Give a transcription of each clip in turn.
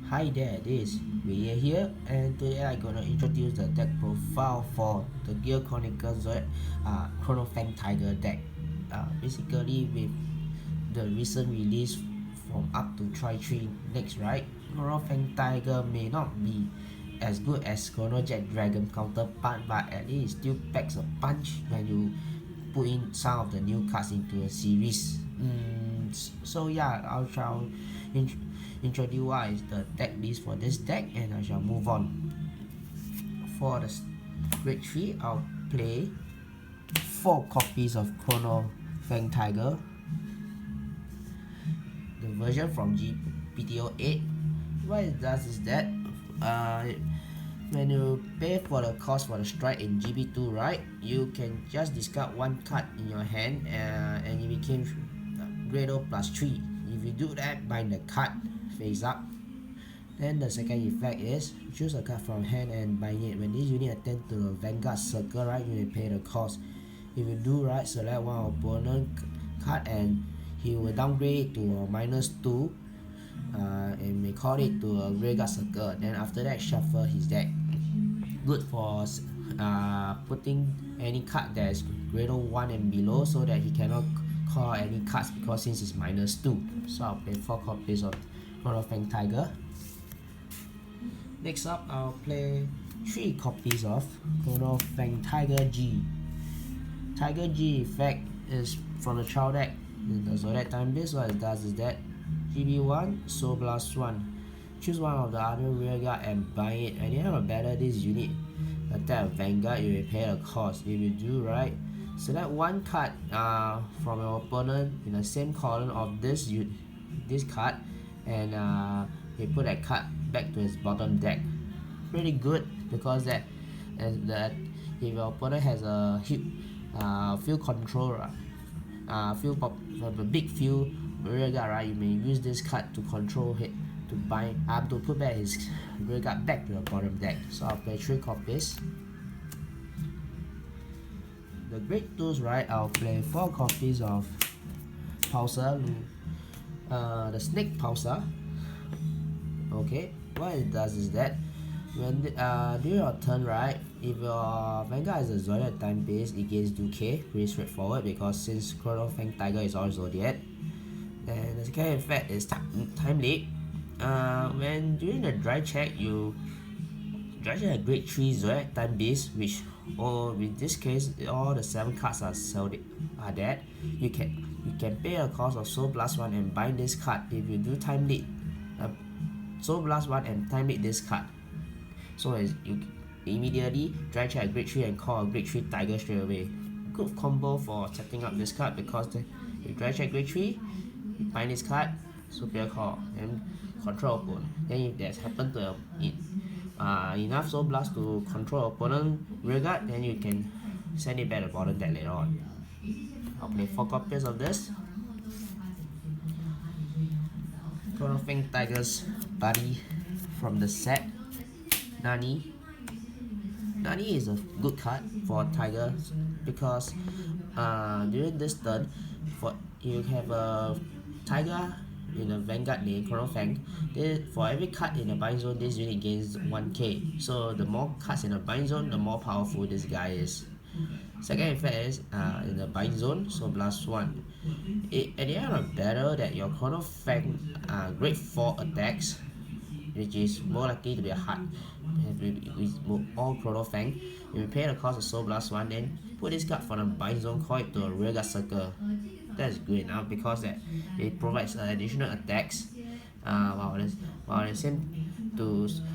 Hi there, this is Ria here, and today I'm gonna introduce the deck profile for the Gear Chronicles Chrono Fang Tiger deck. Basically, with the recent release from up to try 3 next, right? Chrono Fang Tiger may not be as good as Chrono Jet Dragon counterpart, but at least it still packs a punch when you put in some of the new cards into a series. So yeah, I shall introduce what is the deck list for this deck, and I shall move on. For the grade 3, I'll play 4 copies of Chrono Fang Tiger, the version from GPTO 8. What it does is that when you pay for the cost for the strike in GB2, right, you can just discard 1 card in your hand and it became Grado +3. If you do that, bind the card face up. Then the second effect is choose a card from hand and bind it. When this unit attend to the Vanguard circle, right, you may pay the cost. If you do, right, select one opponent card and he will downgrade it to a -2 and may call it to a Vanguard circle. Then after that, shuffle his deck. Good for putting any card that is Grado 1 and below, so that he cannot call any cards because since it's -2. So I'll play 4 copies of Chrono Fang Tiger. Next up, I'll play 3 copies of Chrono Fang Tiger G. Tiger G effect is from the trial deck. The Zodiac time base, what it does is that GB1, Soul Blast 1. Choose one of the other rear guard and bind it. At the end of battle, this unit attack Vanguard, you will pay the cost. If you do, right, select 1 card from your opponent in the same column of this card, and you put that card back to its bottom deck. Pretty good, because that if your opponent has a field control, a big field rear guard, right, you may use this card to control it, to put back his rear guard back to the bottom deck. So I'll play 3 copies. The grade 2s, right, I'll play 4 copies of Pulsar, the Snake Pulsar. Okay, what it does is that when during your turn, right, if your Vanguard is a Zodiac time base, it gains 2k. Pretty straightforward, because since Chrono Fang Tiger is all Zodiac. And the second effect is time leap. When during the dry check, you dry check a grade 3 Zodiac time base, which in this case all the 7 cards are dead. You can pay a cost of Soul Blast 1 and bind this card. If you do time lead, Soul Blast 1 and time lead this card, so as you immediately dry check a grade 3 and call a grade 3 Tiger straight away. Good combo for setting up this card, because you dry check grade 3, you bind this card, superior call, and control opponent. Then if there's happened to enough Soul Blast to control opponent rear guard, then you can send it back to bottom deck later on. I'll play 4 copies of this. Chrono Fang Tiger's buddy from the set, Nani. Nani is a good card for Tiger, because during this turn, you have a Tiger in a Vanguard named Chrono Fang. For every card in the bind zone, this unit gains 1k. So the more cards in the bind zone, the more powerful this guy is. Second effect is in the bind zone, so Blast 1. At the end of battle, that your Chrono Fang grade 4 attacks, which is more likely to be a hard with all Chrono Fang, you will pay the cost of Soul Blast 1, then put this card from the bind zone, call it to a rear guard circle. That's good enough, because that it provides additional attacks while the same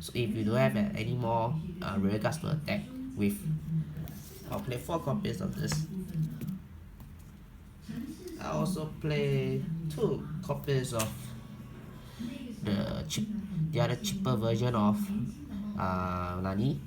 so if you don't have any more rear guards to attack with. I'll play 4 copies of this. I also play 2 copies of the other cheaper version of Nani.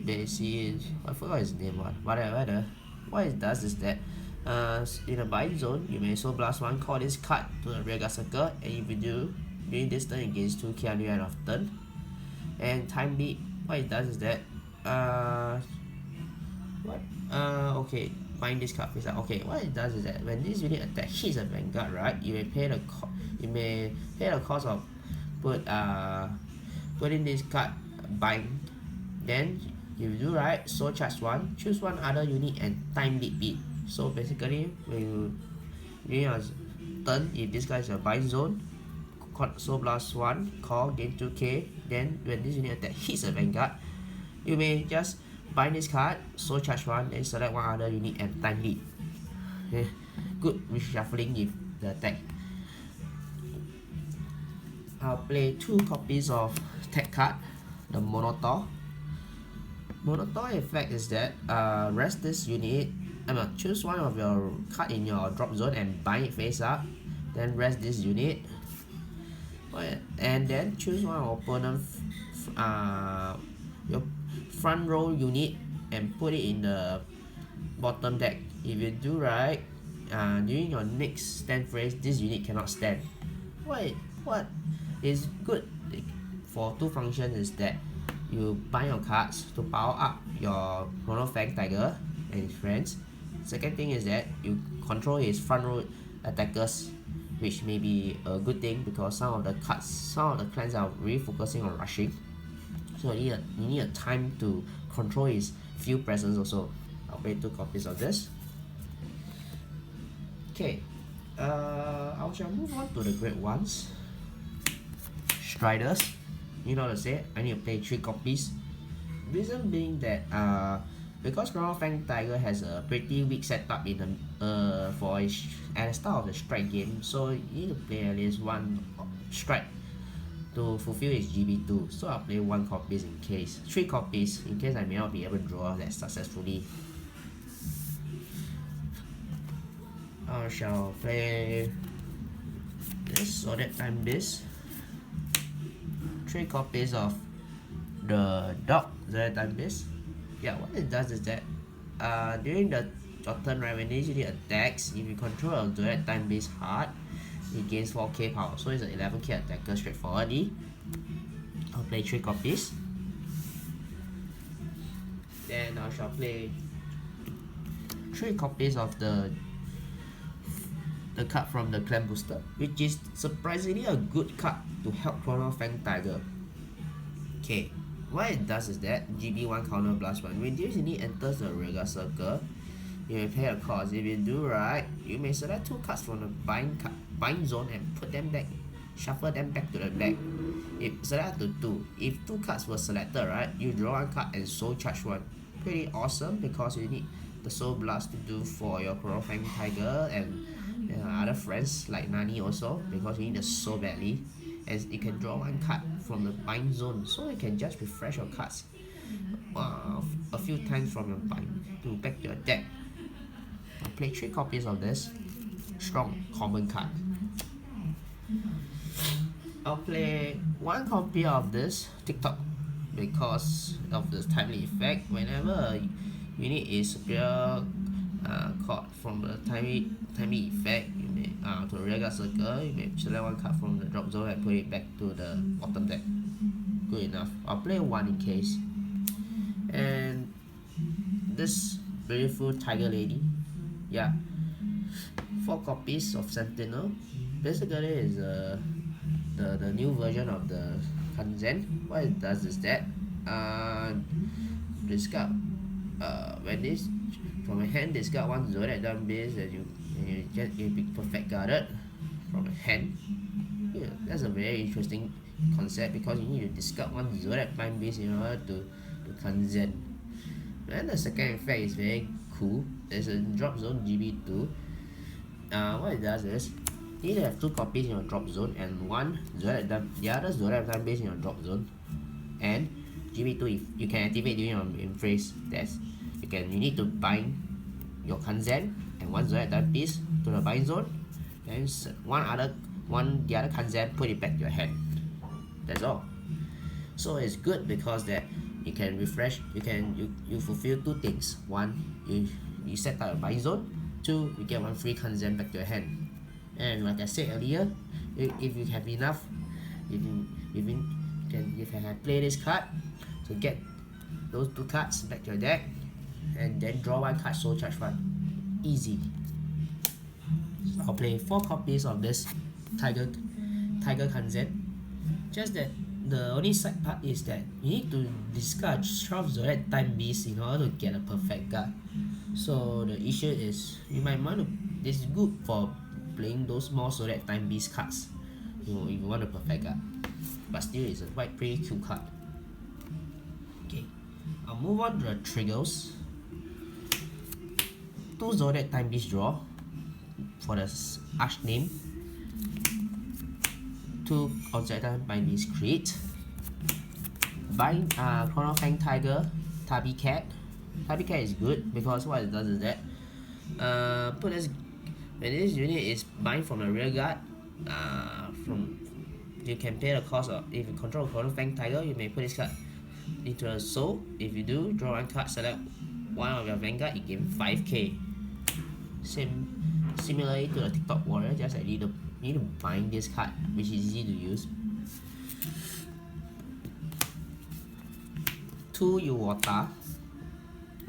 I forgot his name. What it does is that in a bind zone, you may Soul Blast 1, call this card to a rear guard circle, and if you do, during this turn it gains 2k at the end of turn. And time lead, what it does is that okay, bind this card face up. Okay, what it does is that when this unit attack hits a Vanguard, right, you may pay the cost of put put in this card, bind. Then you do right, soul charge 1, choose one other unit and time lead beat. So basically when you during your turn, if this guy is a bind zone, soul blast 1, call, gain 2k. Then when this unit attack hits a Vanguard, you may just bind this card, soul charge 1, and select one other unit and time lead. Okay. Good reshuffling if the attack. I'll play 2 copies of tech card, the Monotor. Monotor effect is that rest this unit, choose one of your card in your drop zone and bind it face up, then rest this unit, and then choose one of opponent your front row unit and put it in the bottom deck. If you do right, during your next stand phase, this unit cannot stand. What is good for 2 functions is that you bind your cards to power up your Chrono Fang Tiger and his friends. Second thing is that you control his front row attackers, which may be a good thing because some of the clans are really focusing on rushing. So you need a time to control his field presence also. I'll play 2 copies of this. Okay, I shall move on to the great ones. Striders, you know what to say, I need to play 3 copies. Reason being that because Chrono Fang Tiger has a pretty weak setup in the at the start of the strike game, so you need to play at least 1 strike to fulfill his GB2. So I'll play 1 copies in case, 3 copies in case I may not be able to draw that successfully. I shall play this or that time this. 3 copies of the dog that time this. Yeah, what it does is that during your turn, right, when it usually attacks, if you control a direct time based hard, it gains 4k power. So it's an 11k attacker straightforwardly. I'll play 3 copies. Then I shall play 3 copies of the card from the clan booster, which is surprisingly a good card to help Chrono Fang Tiger. Okay, what it does is that GB1 counter blast 1. When this unit enters the regular circle, you may pay a cost. If you do right, you may select 2 cards from the bind zone and put them back, shuffle them back to the deck. If select to 2, if 2 cards were selected, right, you draw 1 card and soul charge 1. Pretty awesome because you need the soul blast to do for your Chrono Fang Tiger and other friends like Nani also, because you need the soul badly, and you can draw 1 card from the bind zone, so you can just refresh your cards a few times from your bind to back to your deck. I'll play 3 copies of this strong common card. I'll play 1 copy of this TikTok because of the timely effect. Whenever a unit is superior card from the timely effect, you may to a regular circle, you may select 1 card from the drop zone and put it back to the bottom deck. Good enough. I'll play 1 in case. And this beautiful tiger lady, yeah, 4 copies of Sentinel. Basically is the new version of the Kanzen. What it does is that discard when this from a hand, discard 1 Zodiac down base that you be perfect guarded from a hand. Yeah, that's a very interesting concept because you need to discard 1 Zodiac time base in order to Kanzen. And the second effect is very cool. There's a drop zone GB2. What it does is you need to have 2 copies in your drop zone and 1 Zodiac the other Zodiac time base in your drop zone. And GB2, if you can activate during your in phase, you need to bind your Kanzen and 1 Zodiac time piece to the bind zone, and the other Kanzen, put it back to your hand. That's all. So it's good because that you can refresh, you fulfill 2 things. 1, you set up a bind zone. 2, you get 1 free Kanzen back to your hand. And like I said earlier, if you have enough, if you can play this card to get those 2 cards back to your deck, and then draw 1 card, soul charge 1. Easy. I'll play 4 copies of this Tiger Kanzen. Just that The only side part is that you need to discard 12 Zodiac Time Beasts in order to get a perfect card. So the issue is you might want to. This is good for playing those more Zodiac Time Beast cards. If you want a perfect card, but still it's a quite pretty cute card. Okay, I'll move on to the triggers. 2 Zodiac Time Beast draw for the arch name. 2 Zodiac Time Beast create. Bind Chrono Fang Tiger, Tabby Cat. Tabby Cat is good because what it does is that put this when this unit is bind from the rear guard, you can pay the cost of, if you control Chrono Fang Tiger, you may put this card into a soul. If you do, draw one card, select one of your Vanguard, you gain 5k. Similarly to the TikTok Warrior, just like you need to bind this card, which is easy to use. 2 Uwata.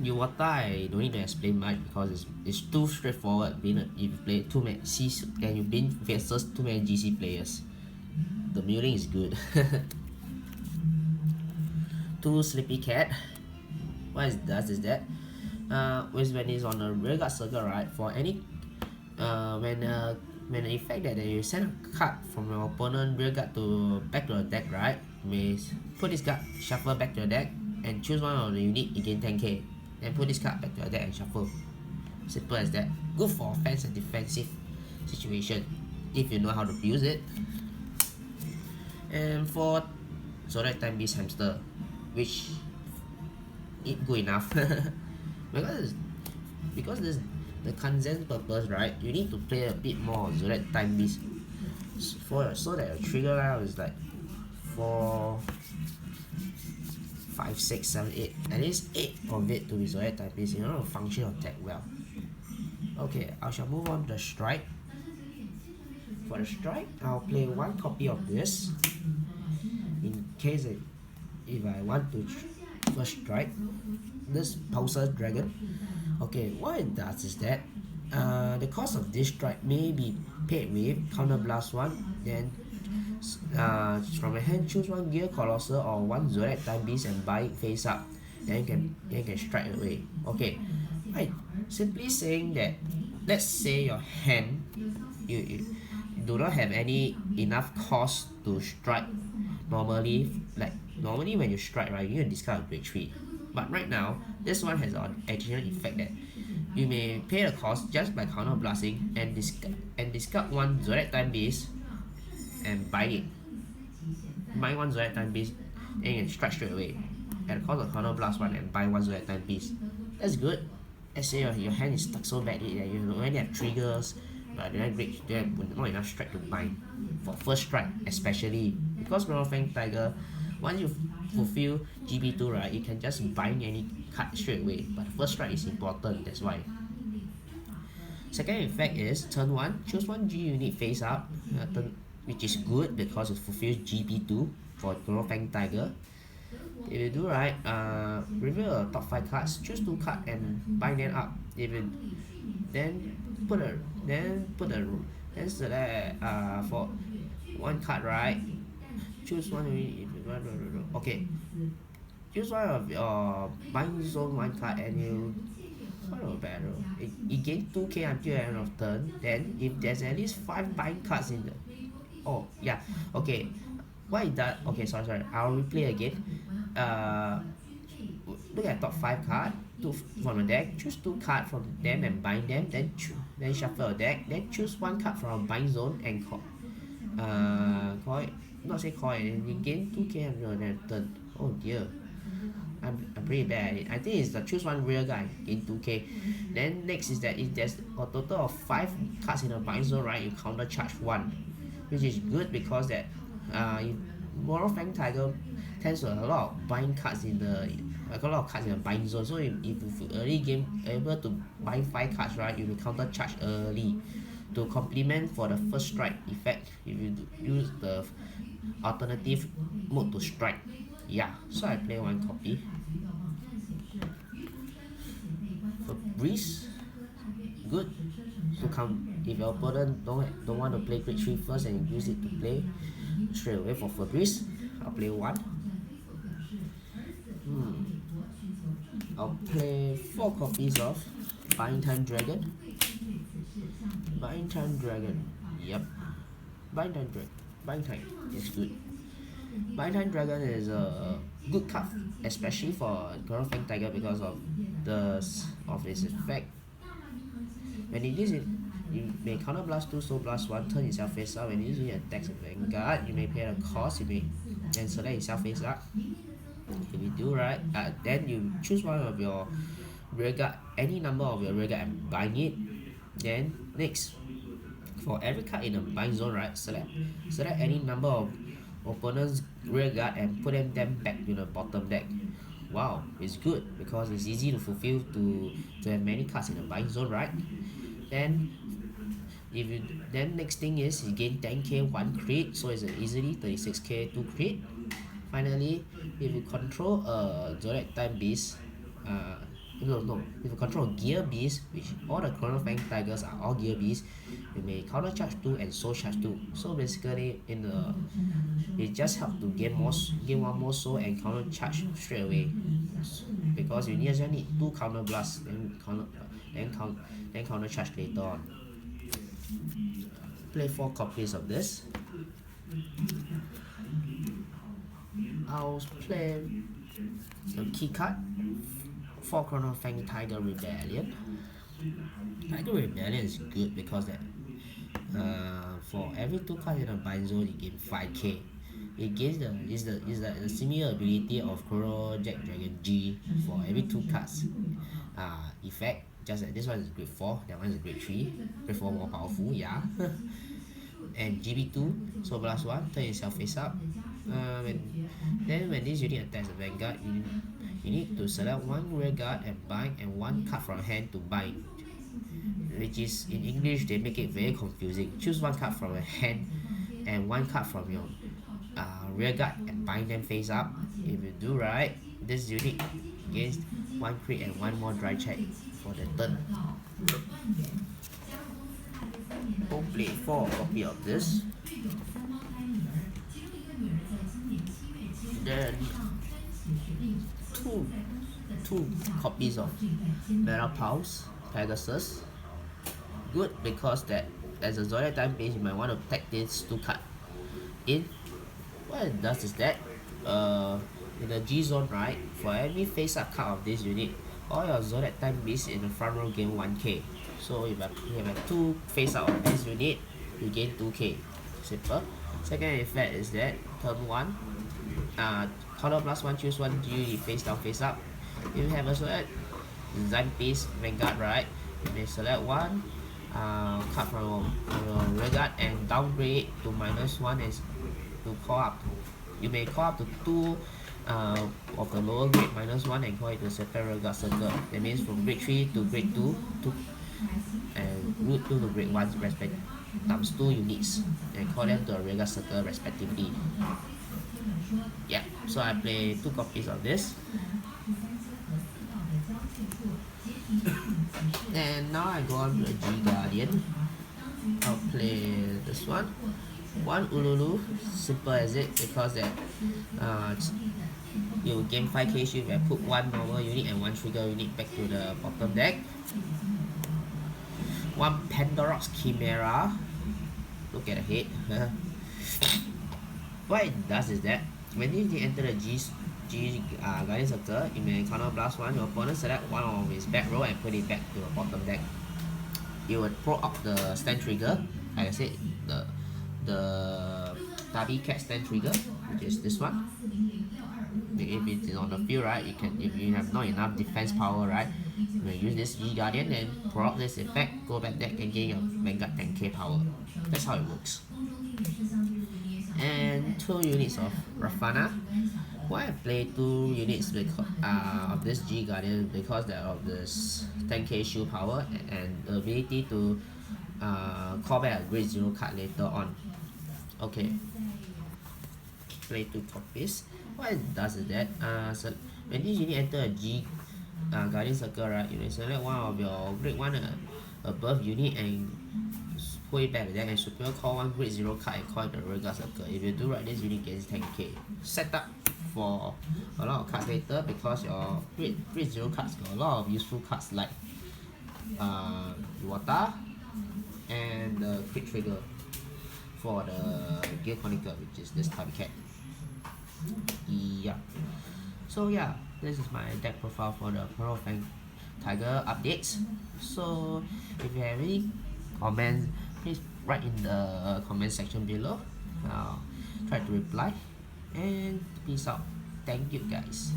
Uwata I don't need to explain much because it's too straightforward. If you play too many C's and you been versus too many GC players, the milling is good. 2 Sleepy Cat. What it does is that when it's on the rear guard circle, right? For any when the effect that you send a card from your opponent rear guard back to the deck, right? You may put this card, shuffle back to the deck, and choose one of the unit, you gain 10k. Then put this card back to the deck and shuffle. Simple as that. Good for offense and defensive situation if you know how to use it. And for Zodiac Time Beast Hamster, which is good enough because this the consent purpose, right? You need to play a bit more Zodiac Time Beast so that your trigger round is like 4, 5, 6, 7, 8. At least 8 of it to be Zodiac Time Beast in order to function or attack well. Okay, I shall move on to the strike. For the strike, I'll play 1 copy of this in case if I want to first strike this Pulsar Dragon. Okay, what it does is that the cost of this strike may be paid with Counter Blast 1, then from your hand choose 1 Gear Colossal or 1 Zodiac Time Beast and buy it face up. Then you can strike away. Okay, right. Simply saying that, let's say your hand you do not have enough cost to strike. Normally when you strike, right, you need to discard a grade 3. But right now, this one has an additional effect that you may pay the cost just by counter blasting and discard 1 Zodiac Time Beast and buy it. Buy 1 Zodiac Time Beast and you can strike straight away at the cost of counter blast 1 and buy 1 Zodiac Time Beast. That's good. Let's say your hand is stuck so badly that you only have triggers, but they have not enough strike to bind for first strike, especially because Chrono Fang Tiger, once you fulfill GB2, right, you can just bind any card straight away, but the first strike is important, that's why. Second effect is turn 1, choose 1 G unit face up, which is good because it fulfills GB2 for Chrono Fang Tiger. If you do right, reveal a top 5 cards, choose 2 cards and bind them up. Then select for 1 card, right? Choose 1. Okay, choose 1 of your bind zone 1 card and you follow battle. You gain 2k until the end of turn. Then if there's at least 5 bind cards in the okay. What it does? Okay, sorry. I'll replay again. Look at top 5 card, 2 from the deck. Choose 2 cards from them and bind them. Then shuffle a deck. Then choose 1 card from a bind zone and call it. Not say call it. You gain 2k on your turn. Oh dear, I'm pretty bad at it. I think it's the choose 1 rear guy, gain 2k. Then next is that if there's a total of 5 cards in a bind zone, right, you counter charge 1, which is good because that Chrono Fang Tiger tends to have a lot of bind cards in the bind zone. So if you early game able to bind 5 cards, right, you will counter charge early to complement for the first strike effect if you use the alternative mode to strike. Yeah, so I play 1 copy. For Breeze, good to come if your opponent don't want to play grade 3 first and use it to play straight away for Fabrice. I'll play one. I'll play 4 copies of Buying Time Dragon. Buying Time Dragon. Yep. Buying Time Dragon. Buying Time is good. Buying Time Dragon is a good card, especially for Chrono Fang Tiger because of its effect. When it uses it, you may counter blast 2, so blast 1, turn yourself face up. When you use it attacks with Vanguard, you may pay the cost, you may then select yourself face up. If you do right, then you choose one of your rear guard, any number of your rear guard and bind it. Then next, for every card in the bind zone, right, select any number of opponent's rear guard and put them back to the bottom deck. Wow, it's good because it's easy to fulfill to have many cards in the bind zone, right? Then next thing is you gain 10k 1 crit, so it's easily 36k 2 crit. Finally, if you control a Zodiac Time Beast, if you control a Gear Beast, which all the Chrono Fang Tigers are all Gear Beasts, you may counter charge 2 and soul charge 2. So basically, it just helps to gain one more soul and counter charge straight away, because you just need 2 counter blasts, then counter charge later on. Play 4 copies of this. I'll play the key card for Chrono Fang Tiger Rebellion. Tiger Rebellion is good because for every 2 cards in a bind zone, you gain 5k. It gains the similar ability of Chrono Jack Dragon G for every 2 cards. Effect, just that this one is grade 4, that one is grade 3. Grade 4 more powerful, yeah. And GB2, so blast 1, turn yourself face up. When this unit attacks the Vanguard, you need to select 1 rear guard and bind, and 1 card from hand to bind, which is in English they make it very confusing. Choose 1 card from your hand and 1 card from your rear guard and bind them face up. If you do right, this unit gains 1 crit and 1 more dry check for the turn. I'll play 4 copies of this. Then two copies of Meta Pulse Pegasus. Good because that as a Zodiac Time Beast, you might want to take these 2 cards in. What it does is that in the G zone, right, for every face up card of this unit, all your Zodiac Time Beasts in the front row gain 1k. So if you have 2 face up of this unit, you gain 2k. Simple. Second effect is that turn 1, counter plus 1, choose 1 unit face down face up. If you have a Zodiac Time Beast Vanguard, right, you may select 1 card from your rear guard and downgrade to -1 as to call up. You may call up to 2 of the lower grade -1 and call it to separate rear guard circle. That means from grade 3 to grade 2 and root 2 to grade 1 respectively, times 2 units, and call them to a rear guard circle respectively. Yeah, so I play 2 copies of this. And now I go on to a G Guardian. I'll play this one. 1 Ululu, simple as it, because that you gain 5k shield and put 1 normal unit and 1 trigger unit back to the bottom deck. 1 Pandorox Chimera. Look at the head. What it does is that when you enter the G Guardian Circle, you may counter blast 1. Your opponent select 1 of his back row and put it back to the bottom deck. You would throw up the stand trigger, like I said, the Tabi Cat stand trigger, which is this one. If it is on the field, right, if you have not enough defense power, right, you may use this G Guardian and throw up this effect, go back deck and gain your Vanguard 10k power. That's how it works. And 2 units of Rafana. Why I play 2 units of this G Guardian? Because they are of this 10k shield power and the ability to call back a grade 0 card later on. Okay, play 2 copies. What it does is that so when this unit enter a G Guardian Circle, right, you may select 1 of your grade 1 above unit and way back then, and superior call one grade 0 card and call it the Regal Circle. If you do right, this unit gets 10k. Set up for a lot of cards later because your grade 0 cards got a lot of useful cards like Water and the Crit Trigger for the Gear Chronicle, which is this type cat. Yeah. So yeah, this is my deck profile for the Chrono Fang Tiger updates. So if you have any comments, please write in the comment section below. I'll try to reply. And peace out. Thank you guys.